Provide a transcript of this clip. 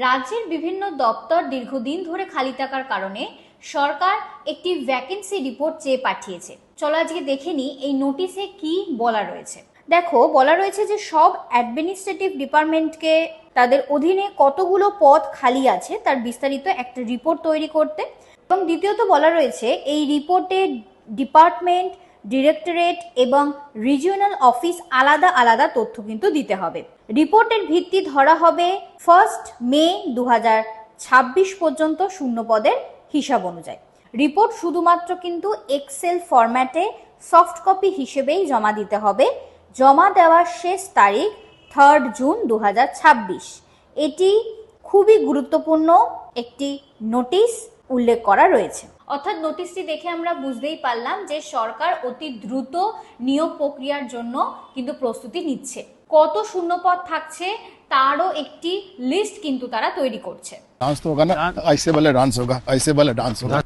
রাজ্যের বিভিন্ন দপ্তর দীর্ঘদিন ধরে খালি থাকার কারণে সরকার একটি ভ্যাকেন্সি রিপোর্ট চেয়ে পাঠিয়েছে। চলো আজকে দেখে নিই এই নোটিশে কি বলা রয়েছে। দেখো, বলা রয়েছে যে সব অ্যাডমিনিস্ট্রেটিভ ডিপার্টমেন্টকে তাদের অধীনে কতগুলো পদ খালি আছে তার বিস্তারিত একটা রিপোর্ট তৈরি করতে, এবং দ্বিতীয়ত বলা রয়েছে এই রিপোর্টে ডিপার্টমেন্ট, ডিরেক্টরেট এবং রিজিওনাল অফিস আলাদা আলাদা তথ্য কিন্তু দিতে হবে। রিপোর্টের ভিত্তি ধরা হবে 1 মে 2026 পর্যন্ত শূন্য পদের হিসাব অনুযায়ী। রিপোর্ট শুধুমাত্র কিন্তু এক্সেল ফরম্যাটে সফট কপি হিসেবেই জমা দিতে হবে। জমা দেওয়ার শেষ তারিখ 3 জুন 2026। এটি খুবই গুরুত্বপূর্ণ একটি নোটিশ উল্লেখ করা রয়েছে। অর্থাৎ নোটিশটি দেখে আমরা বুঝতেই পারলাম যে সরকার অতি দ্রুত নিয়োগ প্রক্রিয়ার জন্য কিন্তু প্রস্তুতি নিচ্ছে। কত শূন্যপদ থাকছে তারও একটি লিস্ট কিন্তু তারা তৈরি করছে। डांस तो होगा ना, ऐसे वाले डांस होगा, ऐसे वाले डांस होगा।